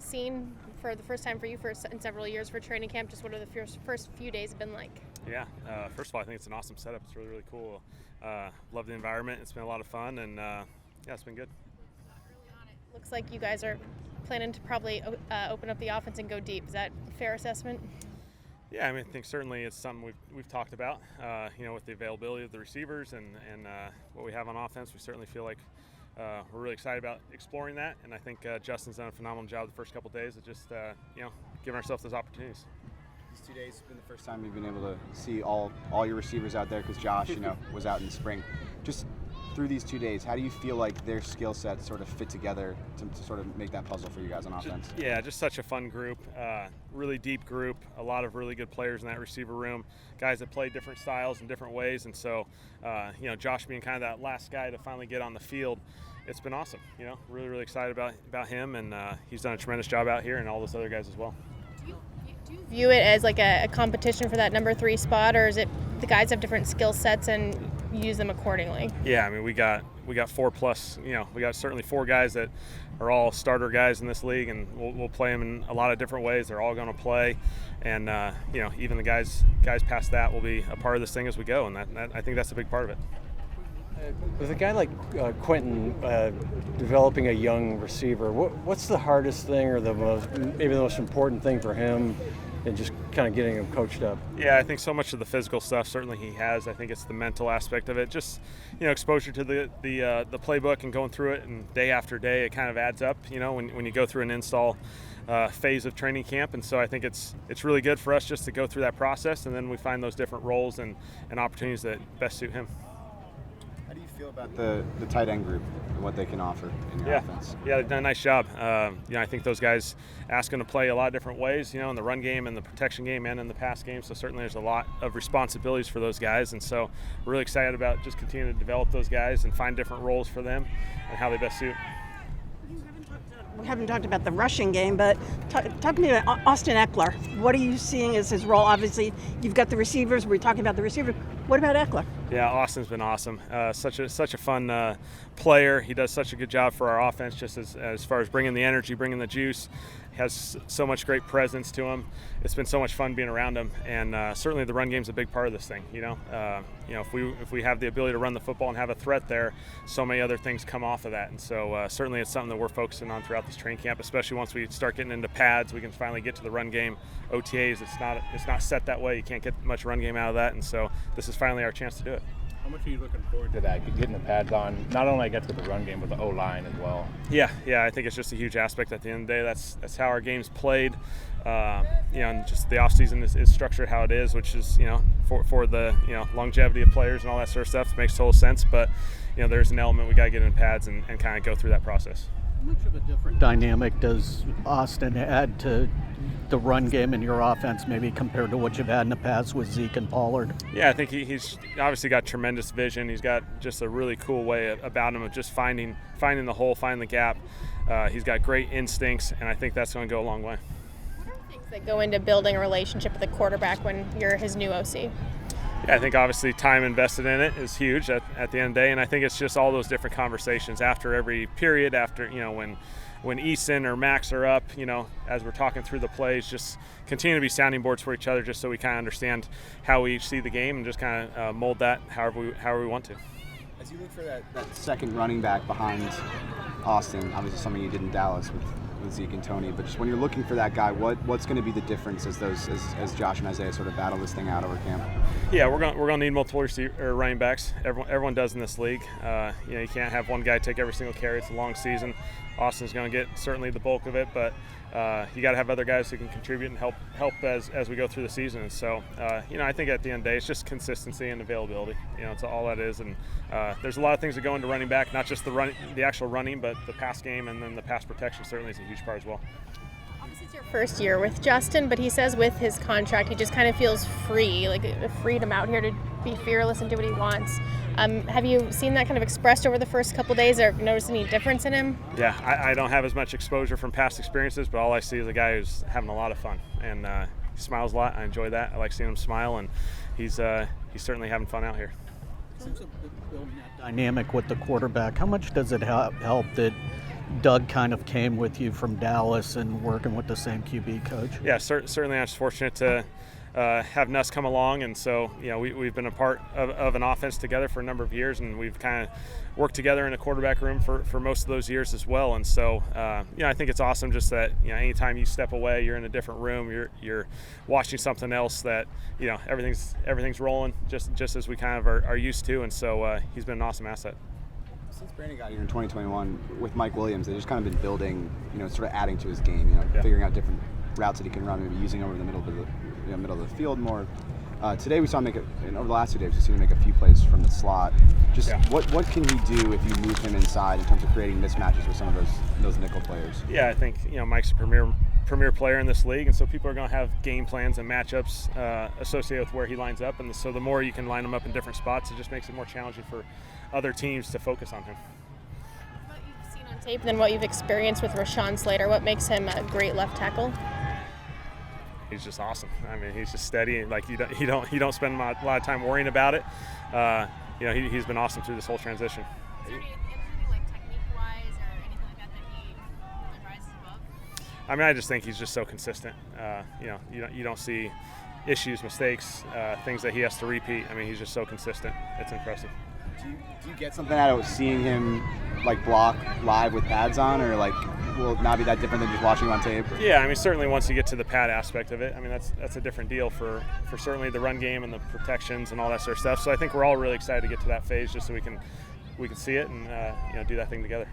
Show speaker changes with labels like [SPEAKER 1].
[SPEAKER 1] scene for the first time for you in several years for training camp. Just what are the first few days been like?
[SPEAKER 2] Yeah, first of all, I think it's an awesome setup. It's really, really cool. Love the environment. It's been a lot of fun, and yeah, it's been good.
[SPEAKER 1] Early on, it looks like you guys are planning to probably open up the offense and go deep. Is that a fair assessment?
[SPEAKER 2] Yeah, I mean, I think certainly it's something we've talked about. With the availability of the receivers and what we have on offense, we certainly feel like we're really excited about exploring that. And I think Justin's done a phenomenal job the first couple of days of just giving ourselves those opportunities.
[SPEAKER 3] These 2 days have been the first time you've been able to see all your receivers out there because Josh, was out in the spring. Just through these 2 days, how do you feel like their skill sets sort of fit together to sort of make that puzzle for you guys on offense?
[SPEAKER 2] Just such a fun group, really deep group, a lot of really good players in that receiver room, guys that play different styles in different ways, and so, Josh being kind of that last guy to finally get on the field, it's been awesome. Really, really excited about him, and he's done a tremendous job out here, and all those other guys as well.
[SPEAKER 1] Do you view it as like a competition for that number 3 spot, or is it the guys have different skill sets and use them accordingly?
[SPEAKER 2] Yeah, I mean, we got 4+. We got certainly 4 guys that are all starter guys in this league, and we'll play them in a lot of different ways. They're all going to play, and even the guys past that will be a part of this thing as we go, and that I think that's a big part of it.
[SPEAKER 4] With a guy like Quentin developing a young receiver, what's the hardest thing, or maybe the most important thing for him, and just kind of getting him coached up?
[SPEAKER 2] Yeah, I think so much of the physical stuff certainly he has. I think it's the mental aspect of it. Just exposure to the playbook and going through it, and day after day, it kind of adds up. When you go through an install phase of training camp, and so I think it's really good for us just to go through that process, and then we find those different roles and opportunities that best suit him.
[SPEAKER 3] How do you feel about the tight end group and what they can offer in your offense?
[SPEAKER 2] Yeah, they've done a nice job. I think those guys ask them to play a lot of different ways, in the run game and the protection game and in the pass game. So certainly there's a lot of responsibilities for those guys. And so we're really excited about just continuing to develop those guys and find different roles for them and how they best suit.
[SPEAKER 5] We haven't talked about the rushing game, but talk to me about Austin Ekeler. What are you seeing as his role? Obviously, you've got the receivers. We're talking about the receivers. What about Eckler?
[SPEAKER 2] Yeah, Austin's been awesome. Such a fun player. He does such a good job for our offense, just as far as bringing the energy, bringing the juice. He has so much great presence to him. It's been so much fun being around him, and certainly the run game's a big part of this thing. If we have the ability to run the football and have a threat there, so many other things come off of that. And so certainly it's something that we're focusing on throughout this training camp, especially once we start getting into pads. We can finally get to the run game. OTAs, it's not set that way. You can't get much run game out of that, and so this is finally our chance to do it.
[SPEAKER 6] How much are you looking forward to that, getting the pads on, not only get to the run game, but the O-line as well?
[SPEAKER 2] Yeah, I think it's just a huge aspect at the end of the day. That's how our game's played. And just the offseason is structured how it is, which is, for the, longevity of players and all that sort of stuff. It makes total sense, but, there's an element we got to get in pads and kind of go through that process.
[SPEAKER 7] How much of a different dynamic does Austin add to the run game in your offense, maybe compared to what you've had in the past with Zeke and Pollard?
[SPEAKER 2] Yeah, I think he's obviously got tremendous vision. He's got just a really cool way about him of just finding the hole, finding the gap. He's got great instincts, and I think that's going to go a long way.
[SPEAKER 1] What are the things that go into building a relationship with a quarterback when you're his new OC?
[SPEAKER 2] Yeah, I think obviously time invested in it is huge at the end of the day, and I think it's just all those different conversations after every period, after when Eason or Max are up, as we're talking through the plays, just continue to be sounding boards for each other, just so we kind of understand how we each see the game and just kind of mold that however we want to.
[SPEAKER 3] As you look for that second running back behind Austin, obviously something you did in Dallas with Zeke and Tony, but just when you're looking for that guy, what's going to be the difference as Josh and Isaiah sort of battle this thing out over camp?
[SPEAKER 2] Yeah, we're going to need multiple running backs. Everyone does in this league. You can't have one guy take every single carry. It's a long season. Austin's going to get certainly the bulk of it, but you got to have other guys who can contribute and help as we go through the season. And so, I think at the end of the day, it's just consistency and availability. It's all that is. And there's a lot of things that go into running back, not just the actual running, but the pass game, and then the pass protection certainly is a huge part as well.
[SPEAKER 1] Obviously, it's your first year with Justin, but he says with his contract, he just kind of feels free, like a freedom out here to be fearless and do what he wants. Have you seen that kind of expressed over the first couple of days, or noticed any difference in him?
[SPEAKER 2] Yeah, I don't have as much exposure from past experiences, but all I see is a guy who's having a lot of fun, and he smiles a lot. I enjoy that. I like seeing him smile, and he's certainly having fun out here.
[SPEAKER 7] In terms of building that dynamic with the quarterback, how much does it help that Doug kind of came with you from Dallas and working with the same QB coach?
[SPEAKER 2] Yeah, certainly. I'm just fortunate to have Nuss come along, and so we've been a part of an offense together for a number of years, and we've kind of worked together in a quarterback room for most of those years as well. And so I think it's awesome just that anytime you step away, you're in a different room, you're watching something else that everything's rolling just as we kind of are used to, and so he's been an awesome asset.
[SPEAKER 3] Since Brandon got here in 2021 with Mike Williams, they've just kind of been building, sort of adding to his game, figuring out different routes that he can run, maybe using over the middle of the field more. Today we saw him make over the last 2 days, we've seen him make a few plays from the slot. What can he do if you move him inside in terms of creating mismatches with some of those nickel players?
[SPEAKER 2] Yeah, I think Mike's a premier player in this league, and so people are going to have game plans and matchups associated with where he lines up, and so the more you can line him up in different spots, it just makes it more challenging for other teams to focus on him.
[SPEAKER 1] What you've seen on tape than what you've experienced with Rashawn Slater, what makes him a great left tackle?
[SPEAKER 2] He's just awesome. I mean, he's just steady. Like you don't spend a lot of time worrying about it. He's been awesome through this whole transition.
[SPEAKER 1] Is there anything like technique-wise or anything like that he really rises above?
[SPEAKER 2] I mean, I just think he's just so consistent. You don't see issues, mistakes, things that he has to repeat. I mean, he's just so consistent. It's impressive.
[SPEAKER 3] Do you get something out of seeing him block live with pads on, or will it not be that different than just watching him on tape?
[SPEAKER 2] Yeah, I mean, certainly once you get to the pad aspect of it, I mean, that's a different deal for certainly the run game and the protections and all that sort of stuff. So I think we're all really excited to get to that phase just so we can see it and do that thing together.